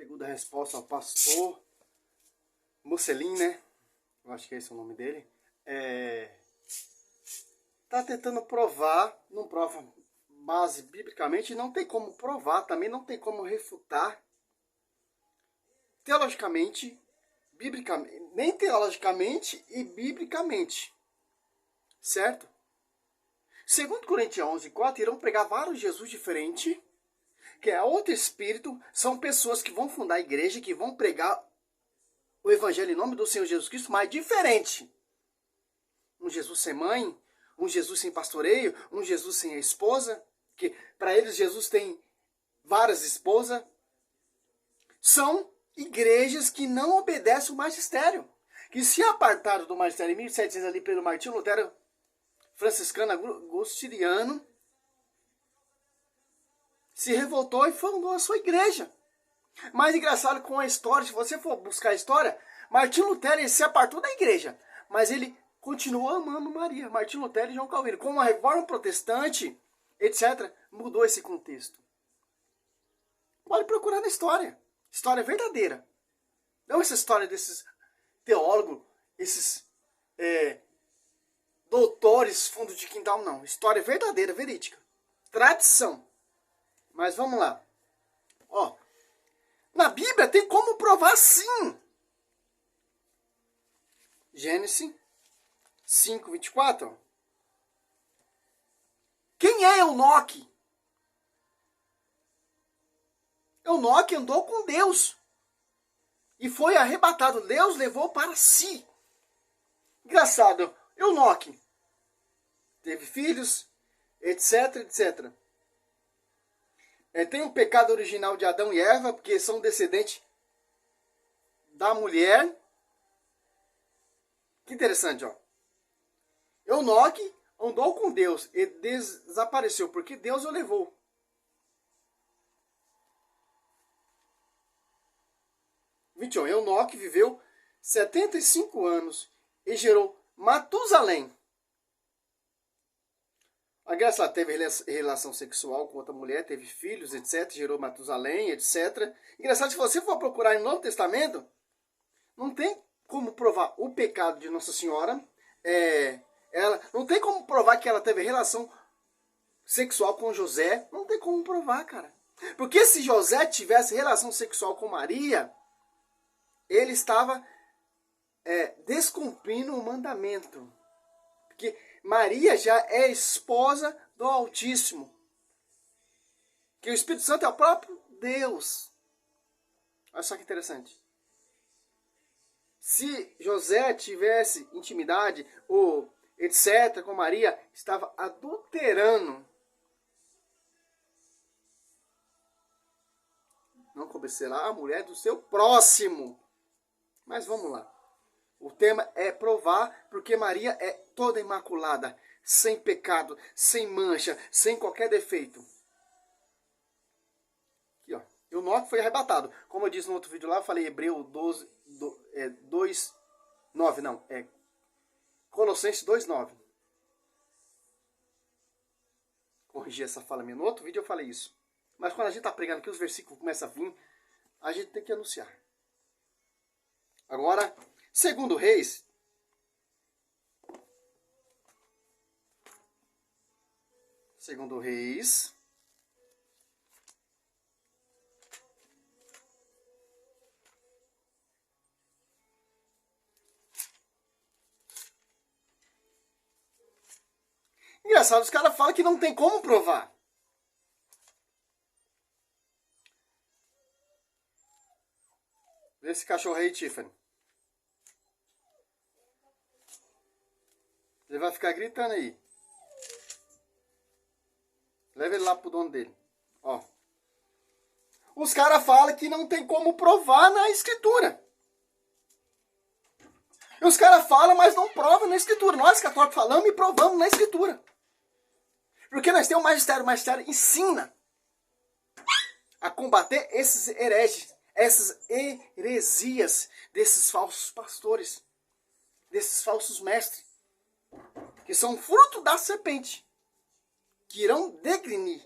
segundo a resposta ao pastor Musselin, né? Eu acho que esse é o nome dele. Tá tentando provar, não prova base biblicamente, não tem como provar, também não tem como refutar teologicamente, biblicamente, nem teologicamente e biblicamente, certo? Segundo Coríntios 11:4, irão pregar vários Jesus diferentes, que é outro espírito, são pessoas que vão fundar a igreja, que vão pregar o evangelho em nome do Senhor Jesus Cristo, mas diferente. Um Jesus sem mãe, um Jesus sem pastoreio, um Jesus sem a esposa, que para eles Jesus tem várias esposas. São igrejas que não obedecem o magistério, que se apartaram do magistério em 1700 ali pelo Martinho Lutero, franciscano agostiniano, se revoltou e fundou a sua igreja. Mais engraçado com a história, se você for buscar a história, Martinho Lutero ele se apartou da igreja, mas ele continuou amando Maria. Martinho Lutero e João Calvino, com a reforma protestante, etc., mudou esse contexto. Pode procurar na história. História verdadeira. Não essa história desses teólogos, esses doutores fundo de quintal, não. História verdadeira, verídica. Tradição. Mas vamos lá. Ó, na Bíblia tem como provar sim. Gênesis 5:24. Quem é Enoque? Enoque andou com Deus e foi arrebatado. Deus levou para si. Engraçado, Enoque teve filhos, etc, etc. Tem o pecado original de Adão e Eva, porque são descendentes da mulher. Que interessante, ó. Enoque andou com Deus e desapareceu, porque Deus o levou. Enoque viveu 75 anos e gerou Matusalém. A graça teve relação sexual com outra mulher, teve filhos, etc. Gerou Matusalém, etc. Engraçado, se você for procurar no Novo Testamento, não tem como provar o pecado de Nossa Senhora. Ela não tem como provar que ela teve relação sexual com José. Não tem como provar, cara. Porque se José tivesse relação sexual com Maria, ele estava descumprindo o mandamento. Porque Maria já é esposa do Altíssimo. Que o Espírito Santo é o próprio Deus. Olha só que interessante. Se José tivesse intimidade ou etc. com Maria, estava adulterando. Não cobiçará a mulher do seu próximo. Mas vamos lá. O tema é provar, porque Maria é toda imaculada, sem pecado, sem mancha, sem qualquer defeito. Aqui, ó. Enoque foi arrebatado. Como eu disse no outro vídeo lá, eu falei Hebreu 2, 9, não. Colossenses 2:9. Corrigi essa fala minha. No outro vídeo eu falei isso. Mas quando a gente está pregando que os versículos começam a vir, a gente tem que anunciar. Agora, segundo Reis, engraçado, os caras falam que não tem como provar. Vê esse cachorro aí, Tiffany. Ele vai ficar gritando aí. Leva ele lá pro dono dele. Ó. Os caras falam que não tem como provar na escritura. E os caras falam, mas não provam na escritura. Nós católicos falamos e provamos na escritura. Porque nós temos o magistério ensina a combater esses hereges, essas heresias desses falsos pastores, desses falsos mestres, que são fruto da serpente, que irão degrinir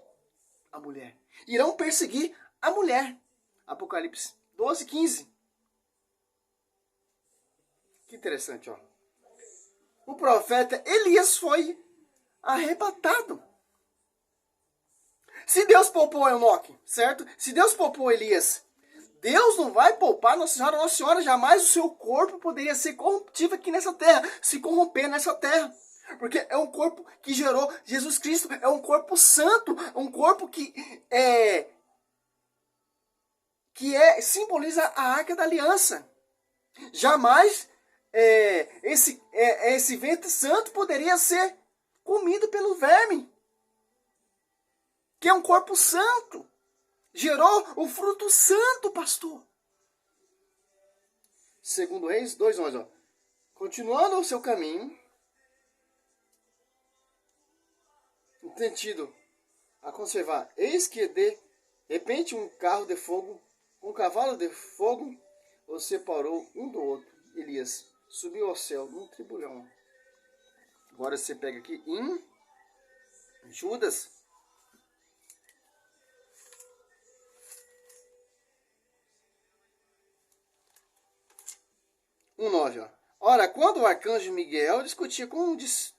a mulher, irão perseguir a mulher. Apocalipse 12, 15. Que interessante, ó. O profeta Elias foi arrebatado. Se Deus poupou Enoque, certo? Se Deus poupou Elias, Deus não vai poupar Nossa Senhora. Nossa Senhora, jamais o seu corpo poderia ser corruptível aqui nessa terra, se corromper nessa terra. Porque é um corpo que gerou Jesus Cristo, é um corpo santo, um corpo que simboliza a Arca da Aliança. Jamais esse ventre santo poderia ser comido pelo verme, que é um corpo santo. Gerou o fruto santo, pastor. Segundo Reis 2:11, ó. Continuando o seu caminho, sentido a conservar, eis que de repente um carro de fogo, um cavalo de fogo, os separou um do outro. Elias subiu ao céu num tribulhão. Agora você pega aqui em Judas. Um 9, ó. Ora, quando o arcanjo Miguel discutia com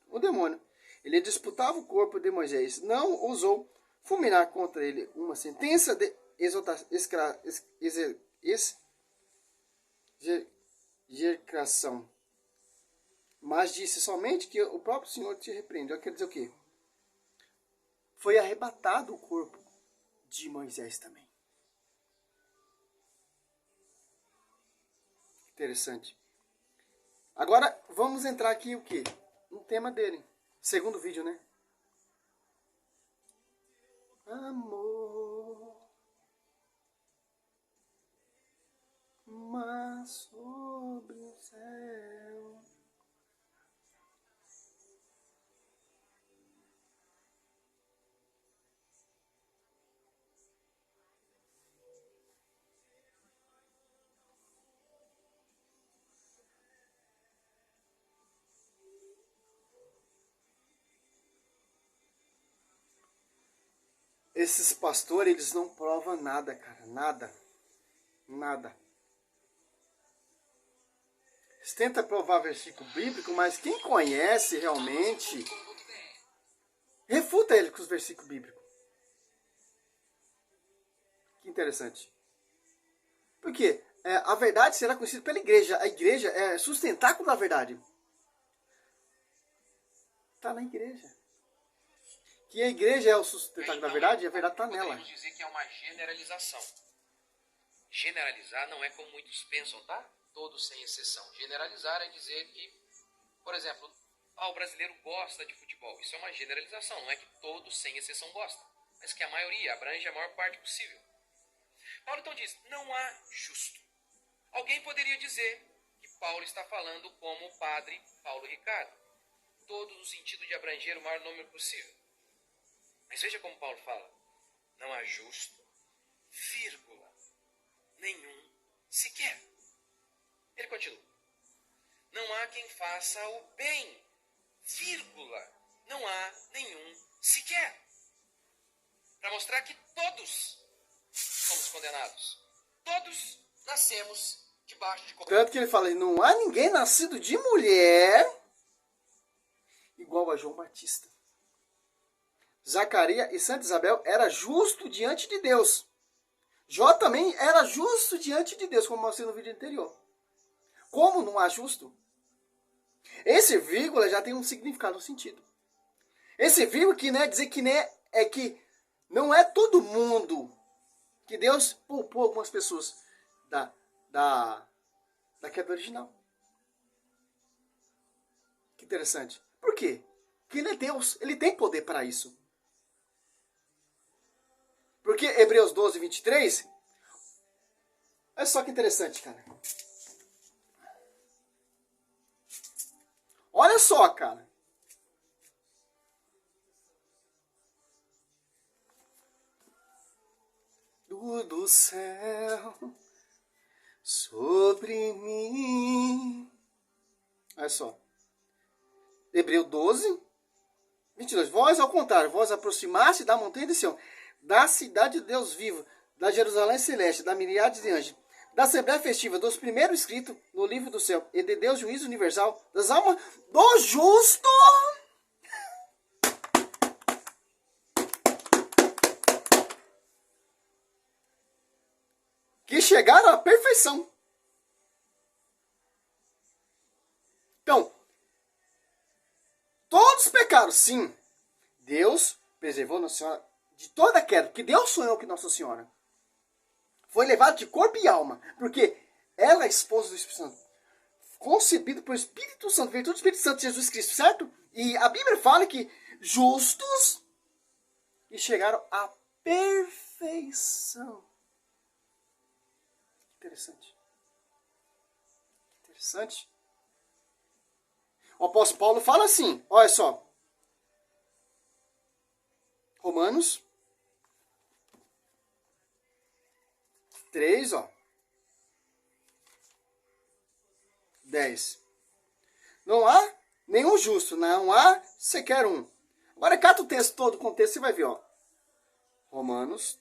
o demônio, ele disputava o corpo de Moisés, não ousou fulminar contra ele uma sentença de execração, mas disse somente que o próprio Senhor te repreendeu. Quer dizer o quê? Foi arrebatado o corpo de Moisés também. Interessante. Agora, vamos entrar aqui o quê? No tema dele. Segundo vídeo, né? Amor, mas sobre o céu. Esses pastores, eles não provam nada, cara. Nada. Nada. Eles tentam provar versículo bíblico, mas quem conhece realmente, refuta ele com os versículos bíblicos. Que interessante. Porque a verdade será conhecida pela igreja. A igreja é sustentáculo da verdade. Está na igreja. Que a igreja é o sustentáculo da verdade e a verdade está nela. Podemos dizer que é uma generalização. Generalizar não é como muitos pensam, tá? Todos sem exceção. Generalizar é dizer que, por exemplo, o brasileiro gosta de futebol. Isso é uma generalização, não é que todos sem exceção gostam, mas que a maioria abrange a maior parte possível. Paulo então diz, não há justo. Alguém poderia dizer que Paulo está falando como o padre Paulo Ricardo. Todos no sentido de abranger o maior número possível. Mas veja como Paulo fala. Não há justo, vírgula, nenhum sequer. Ele continua. Não há quem faça o bem, vírgula, não há nenhum sequer. Para mostrar que todos somos condenados. Todos nascemos debaixo de... Tanto que ele fala, não há ninguém nascido de mulher igual a João Batista. Zacarias e Santa Isabel era justo diante de Deus. Jó também era justo diante de Deus, como mostrei no vídeo anterior. Como não há justo? Esse vírgula já tem um significado, um sentido. Esse vírgula que né, dizer que, né, é que não é todo mundo que Deus poupou algumas pessoas da queda original. Que interessante. Por quê? Porque ele é Deus, ele tem poder para isso. Porque Hebreus 12, 23, olha só que interessante, cara. Olha só, cara. Do céu sobre mim. Olha só. Hebreus 12, 22. Vós, ao contrário, vós aproximaste da montanha de Sião, da cidade de Deus vivo, da Jerusalém celeste, da miríade de anjos, da Assembleia Festiva, dos primeiros escritos no livro do céu, e de Deus juízo universal, das almas do justo, que chegaram à perfeição. Então, todos pecaram, sim. Deus preservou Nossa Senhora de toda queda, porque Deus sonhou que Nossa Senhora foi levada de corpo e alma, porque ela é a esposa do Espírito Santo, concebido por Espírito Santo, virtude do Espírito Santo, Jesus Cristo, certo? E a Bíblia fala que justos e chegaram à perfeição. Interessante. Interessante. O apóstolo Paulo fala assim, olha só. Romanos 3, 10. Não há nenhum justo, não há sequer um. Agora cata o texto todo, o contexto, você vai ver, Romanos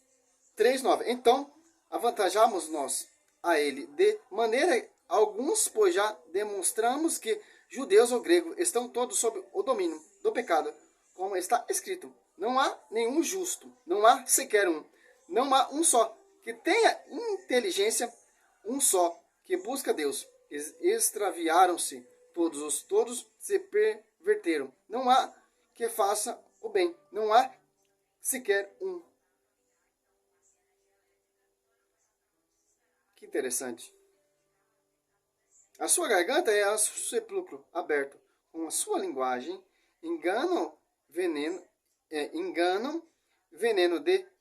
3, 9. Então, avantajamos nós a ele de maneira alguns, pois já demonstramos que judeus ou gregos estão todos sob o domínio do pecado, como está escrito. Não há nenhum justo, não há sequer um. Não há um só que tenha inteligência, um só que busca Deus. Extraviaram-se todos se perverteram. Não há que faça o bem, não há sequer um. Que interessante. A sua garganta é o sepulcro aberto. Com a sua linguagem, enganam veneno de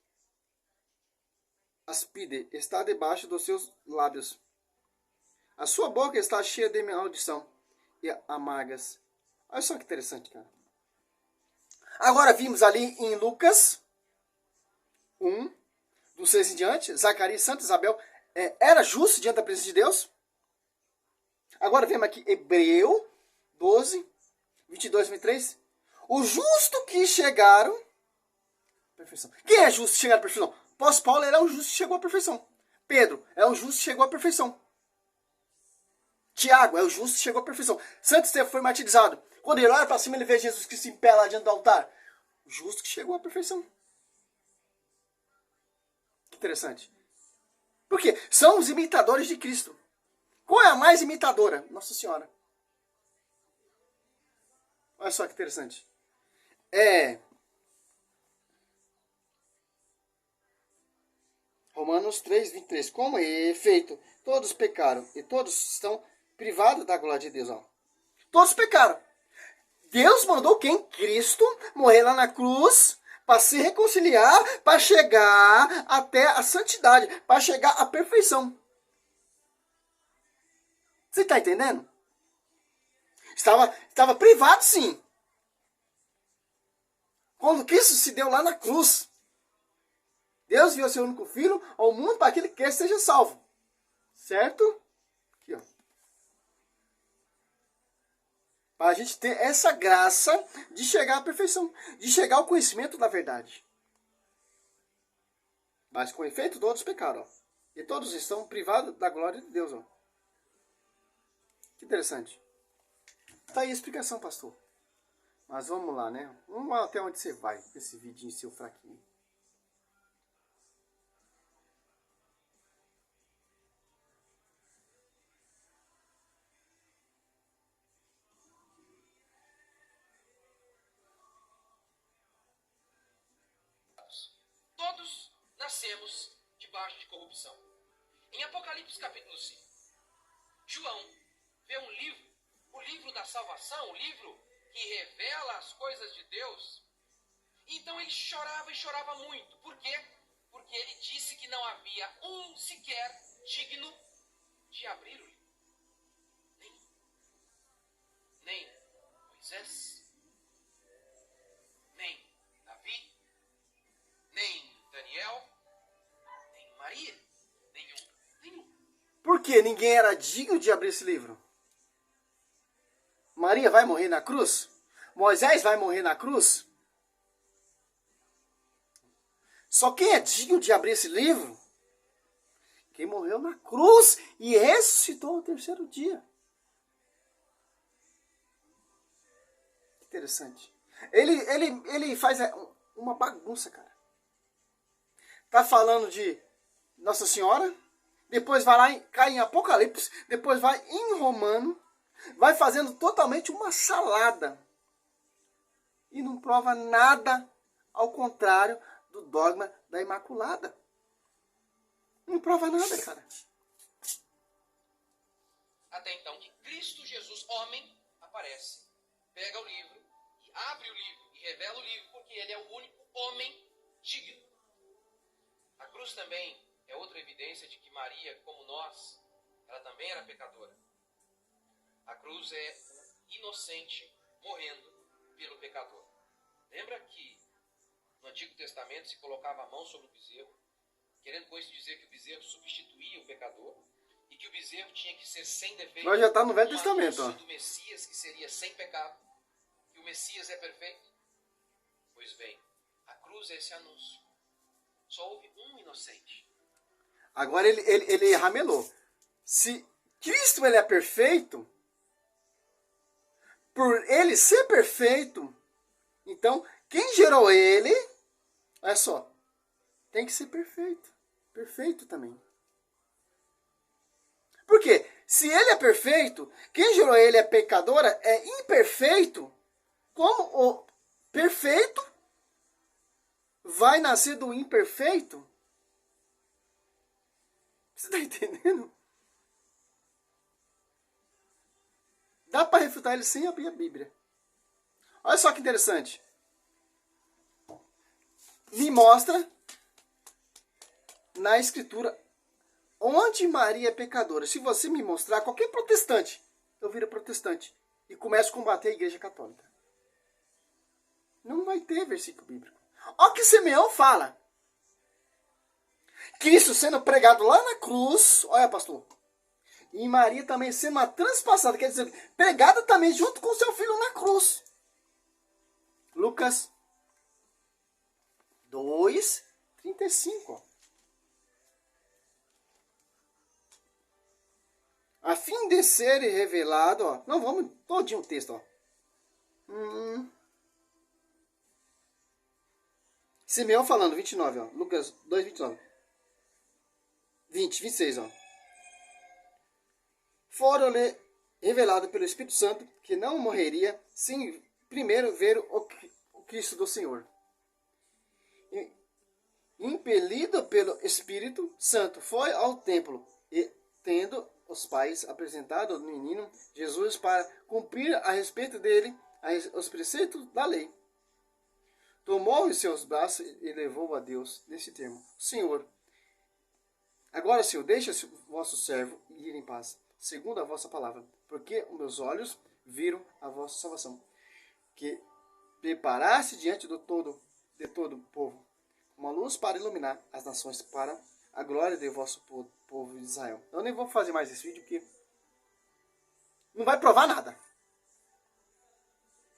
aspide está debaixo dos seus lábios. A sua boca está cheia de maldição e amargas. Olha só que interessante, cara. Agora vimos ali em Lucas 1, do 6 em diante, Zacarias, Santa Isabel, era justo diante da presença de Deus. Agora vemos aqui Hebreu 12, 22 e 23. O justo que chegaram à perfeição. Quem é justo que chegaram à perfeição? Apóstolo Paulo era um justo que chegou à perfeição. Pedro é um justo que chegou à perfeição. Tiago é o justo que chegou à perfeição. Santo Estevão foi martirizado. Quando ele olha para cima, ele vê Jesus Cristo em pé lá diante do altar. O justo que chegou à perfeição. Que interessante. Por quê? São os imitadores de Cristo. Qual é a mais imitadora? Nossa Senhora. Olha só que interessante. Romanos 3, 23. Como é efeito, todos pecaram e todos estão privados da glória de Deus. Todos pecaram. Deus mandou quem? Cristo morrer lá na cruz para se reconciliar, para chegar até a santidade, para chegar à perfeição. Você está entendendo? Estava privado, sim. Quando Cristo se deu lá na cruz, Deus enviou seu único filho ao mundo para que ele quer seja salvo. Certo? Aqui, para a gente ter essa graça de chegar à perfeição, de chegar ao conhecimento da verdade. Mas com efeito todos pecaram. E todos estão privados da glória de Deus. Que interessante. Tá aí a explicação, pastor. Mas vamos lá, né? Vamos até onde você vai com esse vidinho seu fraquinho. Todos nascemos debaixo de corrupção. Em Apocalipse capítulo 5, João vê um livro, o livro da salvação, o livro que revela as coisas de Deus. Então ele chorava e chorava muito. Por quê? Porque ele disse que não havia um sequer digno de abrir o livro. Nem Moisés, nem Davi, nem Daniel, nem Maria, nenhum. Por que ninguém era digno de abrir esse livro? Maria vai morrer na cruz? Moisés vai morrer na cruz? Só quem é digno de abrir esse livro? Quem morreu na cruz e ressuscitou no terceiro dia. Interessante. Ele faz uma bagunça, cara. Tá falando de Nossa Senhora, depois vai lá, cai em Apocalipse, depois vai em Romano, vai fazendo totalmente uma salada. E não prova nada ao contrário do dogma da Imaculada. Não prova nada, cara. Até então que Cristo Jesus, homem, aparece, pega o livro, e abre o livro e revela o livro, porque ele é o único homem digno. A cruz também é outra evidência de que Maria, como nós, ela também era pecadora. A cruz é o inocente morrendo pelo pecador. Lembra que no Antigo Testamento se colocava a mão sobre o bezerro, querendo com isso dizer que o bezerro substituía o pecador e que o bezerro tinha que ser sem defeito. Nós já está no Velho Testamento. Do Messias, que seria sem pecado. Que o Messias é perfeito. Pois bem, a cruz é esse anúncio. Só houve um inocente. Agora ele ramelou. Se Cristo ele é perfeito, por ele ser perfeito, então quem gerou ele, olha só, tem que ser perfeito. Perfeito também. Por quê? Se ele é perfeito, quem gerou ele é pecadora, é imperfeito, como o perfeito vai nascer do imperfeito? Você está entendendo? Dá para refutar ele sem abrir a Bíblia. Olha só que interessante. Me mostra na Escritura onde Maria é pecadora. Se você me mostrar, qualquer protestante, eu viro protestante e começo a combater a Igreja Católica. Não vai ter versículo bíblico. Olha o que Simeão fala. Cristo sendo pregado lá na cruz, olha pastor, e Maria também sendo uma transpassada, quer dizer, pregada também junto com seu filho na cruz. Lucas 2:35. A fim de ser revelado, ó. Não, vamos todinho o texto, ó. Simeão falando, 29, ó. Lucas 2:29. 26, ó. Foram-lhe revelado pelo Espírito Santo que não morreria sem primeiro ver o Cristo do Senhor. Impelido pelo Espírito Santo, foi ao templo e, tendo os pais apresentado o menino Jesus para cumprir a respeito dele os preceitos da lei, tomou em seus braços e levou a Deus nesse termo: Senhor, agora, Senhor, deixa o vosso servo ir em paz, segundo a vossa palavra, porque os meus olhos viram a vossa salvação, que preparaste diante de todo o povo, uma luz para iluminar as nações, para a glória do vosso povo de Israel. Eu nem vou fazer mais esse vídeo, porque não vai provar nada.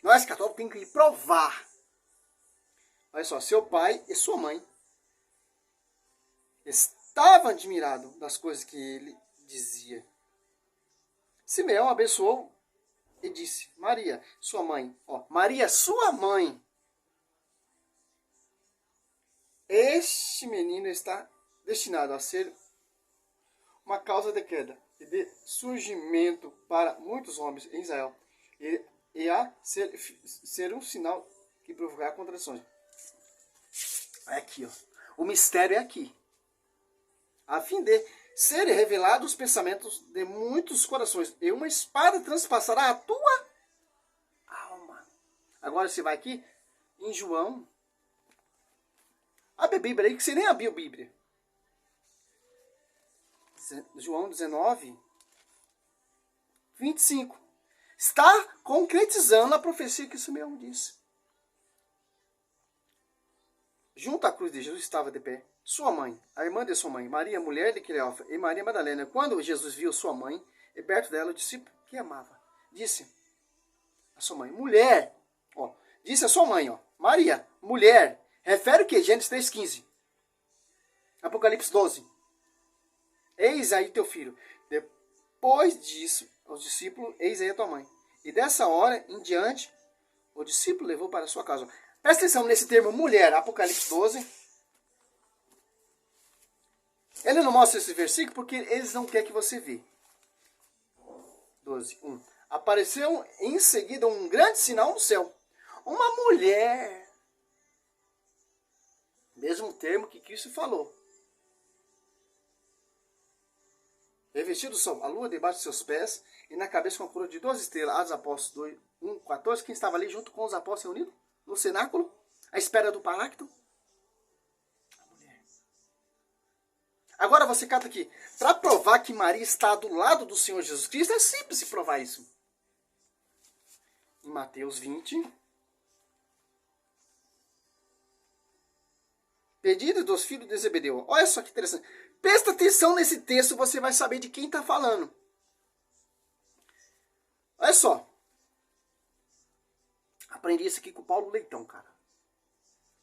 Nós, católicos, temos que provar. Olha só, seu pai e sua mãe estavam admirados das coisas que ele dizia. Simeão abençoou e disse: Maria, sua mãe, ó, Maria, sua mãe, este menino está destinado a ser uma causa de queda e de surgimento para muitos homens em Israel, e a ser um sinal que provocará contradições. É aqui, ó. O mistério é aqui. A fim de ser revelado os pensamentos de muitos corações, e uma espada transpassará a tua alma. Agora você vai aqui em João. Abre a Bíblia aí, que você nem abriu a Bíblia. João 19:25. Está concretizando a profecia que Simeão disse. Junto à cruz de Jesus estava de pé sua mãe, a irmã de sua mãe, Maria, mulher de Cleófas, e Maria Madalena. Quando Jesus viu sua mãe, e perto dela o discípulo que amava, disse a sua mãe: mulher, ó, disse a sua mãe, ó, Maria, mulher, refere o que? Gênesis 3:15. Apocalipse 12. eis aí teu filho. Depois disso, os discípulos, eis aí a tua mãe. E dessa hora em diante, o discípulo levou para sua casa. Presta atenção nesse termo mulher, Apocalipse 12. Ele não mostra esse versículo porque eles não querem que você vê. 12, 1. Apareceu em seguida um grande sinal no céu. Uma mulher. Mesmo termo que Cristo falou. Revestido do sol, a lua debaixo de seus pés, e na cabeça uma coroa de 12 estrelas. Atos Apóstolos 2, 1, 14. Quem estava ali junto com os apóstolos reunidos no cenáculo, à espera do Paráclito? A mulher. Agora você cata aqui. Para provar que Maria está do lado do Senhor Jesus Cristo, é simples se provar isso. Em Mateus 20. Pedido dos filhos de Zebedeu. Olha só que interessante. Presta atenção nesse texto, você vai saber de quem está falando. Olha só. Aprendi isso aqui com o Paulo Leitão, cara.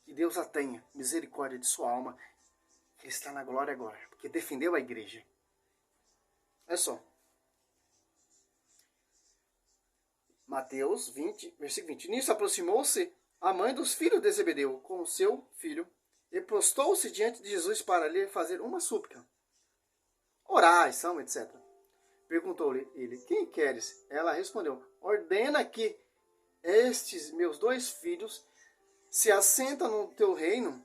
Que Deus a tenha misericórdia de sua alma. Que está na glória agora. Porque defendeu a igreja. Olha só. Mateus 20, versículo 20. Nisso aproximou-se a mãe dos filhos de Zebedeu com o seu filho. E prostou-se diante de Jesus para lhe fazer uma súplica. Oração, etc. Perguntou-lhe ele, quem queres? Ela respondeu, ordena que estes meus 2 filhos se assentam no teu reino,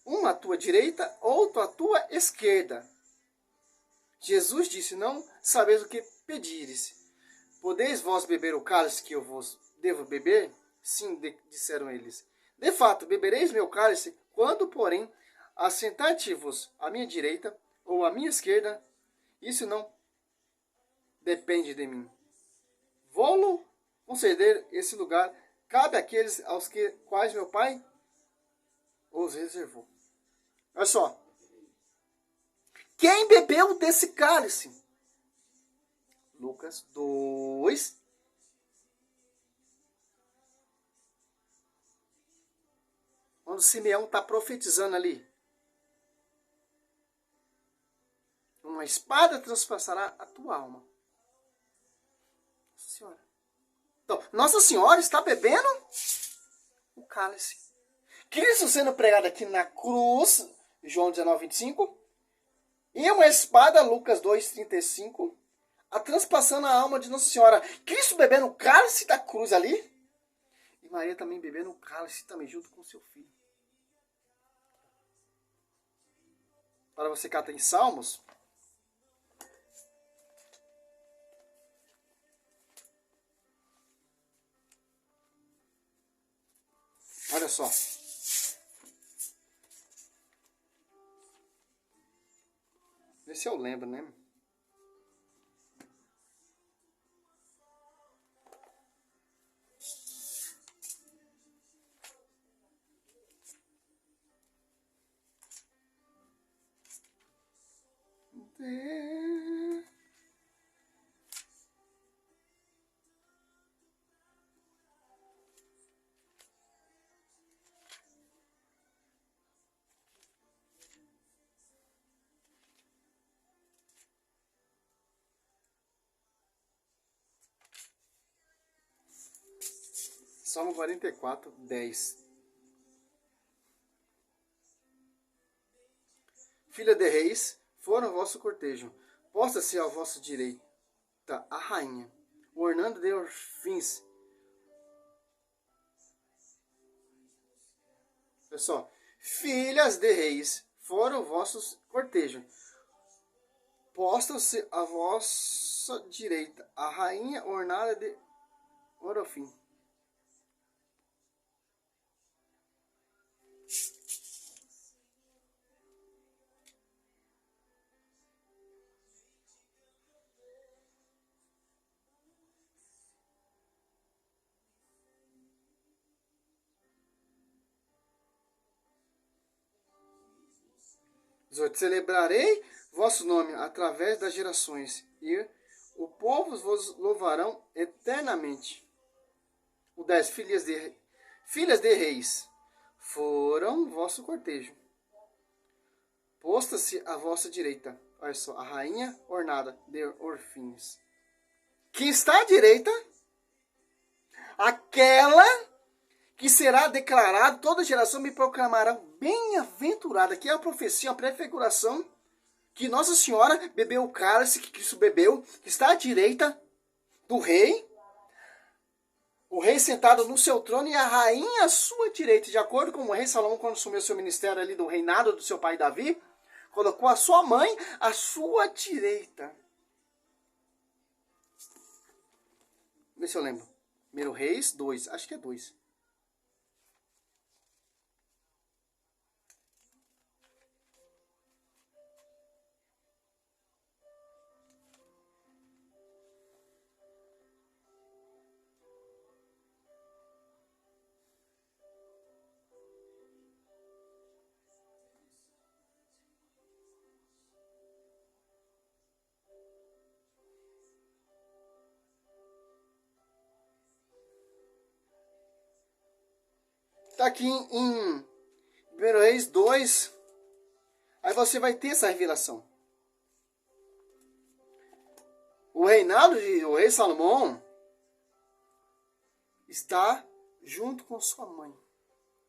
um à tua direita, outro à tua esquerda. Jesus disse, não sabeis o que pedires. Podeis vós beber o cálice que eu vos devo beber? Sim, disseram eles. De fato, bebereis meu cálice, quando, porém, assentar-te-vos à minha direita ou à minha esquerda, isso não depende de mim. Vou-lo conceder esse lugar, cabe àqueles aos quais meu Pai os reservou. Olha só. Quem bebeu desse cálice? Lucas 2. Quando Simeão está profetizando ali. Uma espada transpassará a tua alma. Nossa Senhora. Então, Nossa Senhora está bebendo o cálice. Cristo sendo pregado aqui na cruz, João 19, 25. E uma espada, Lucas 2, 35. A transpassando a alma de Nossa Senhora. Cristo bebendo o cálice da cruz ali. E Maria também bebendo o cálice também junto com seu filho. Para você catar em Salmos. Olha só. Vê se eu lembro, né? Salmo 44, 10. Filha de reis, foram ao vosso cortejo. Posta-se ao vosso direita a rainha, ornando de orfins. Pessoal, filhas de reis, foram ao vosso cortejo. Posta-se à vossa direita a rainha ornada de orofim. Celebrarei vosso nome através das gerações, e o povo vos louvarão eternamente. O 10. Filhas de reis, foram vosso cortejo. Posta-se à vossa direita olha só, a rainha ornada de orfins. Quem está à direita, aquela que será declarada, toda geração me proclamará bem-aventurada, que é a profecia, a prefiguração, que Nossa Senhora bebeu o cálice que Cristo bebeu, que está à direita do rei, o rei sentado no seu trono e a rainha à sua direita. De acordo com o rei Salomão, quando assumiu seu ministério ali do reinado do seu pai Davi, colocou a sua mãe à sua direita. Vê se eu lembro. 1 Reis 2, acho que é 2. Está aqui em 1 Reis 2. Aí você vai ter essa revelação. O reinado do rei Salomão está junto com sua mãe.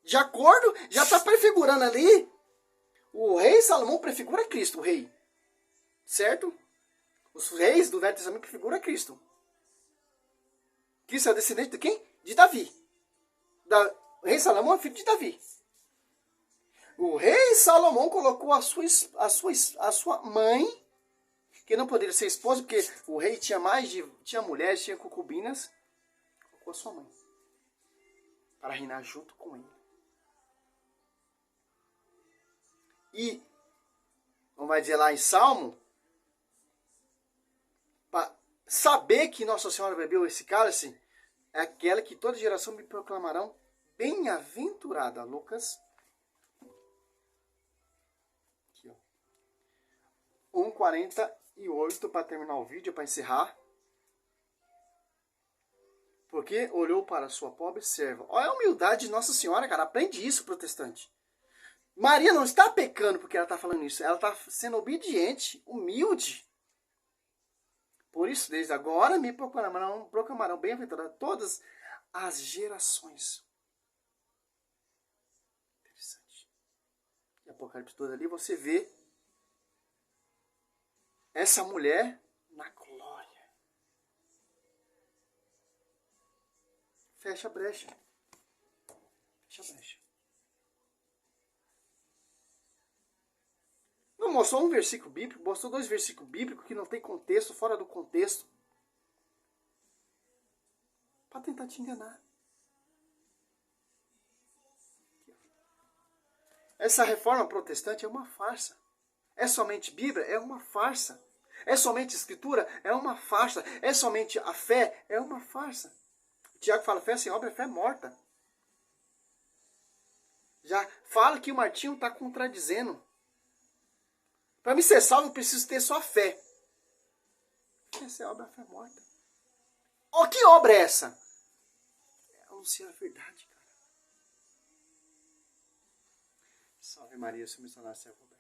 De acordo, já está prefigurando ali. O rei Salomão prefigura Cristo, o rei. Certo? Os reis do Velho Testamento prefiguram Cristo. Cristo é descendente de quem? De Davi. O rei Salomão é filho de Davi. O rei Salomão colocou a sua mãe, que não poderia ser esposa, porque o rei tinha mulheres, tinha concubinas, colocou a sua mãe para reinar junto com ele. E, como vai dizer lá em Salmo, para saber que Nossa Senhora bebeu esse cálice, é aquela que toda geração me proclamarão bem-aventurada. Lucas 1:48 para terminar o vídeo, para encerrar. Porque olhou para sua pobre serva. Olha a humildade de Nossa Senhora, cara. Aprende isso, protestante. Maria não está pecando porque ela está falando isso. Ela está sendo obediente, humilde. Por isso, desde agora, me proclamarão bem-aventurada todas as gerações. Interessante. Em Apocalipse 2 ali, você vê essa mulher na glória. Fecha a brecha. Fecha a brecha. Não mostrou um versículo bíblico, mostrou 2 versículos bíblicos que não tem contexto, fora do contexto. Para tentar te enganar. Essa reforma protestante é uma farsa. É somente Bíblia? É uma farsa. É somente Escritura? É uma farsa. É somente a fé? É uma farsa. O Tiago fala, fé sem obra é fé morta. Já fala que o Martinho está contradizendo. Para me ser salvo, eu preciso ter só fé. Essa obra é fé morta. Oh, que obra é essa? É anunciar a verdade, cara. Salve Maria, seu missionário servo.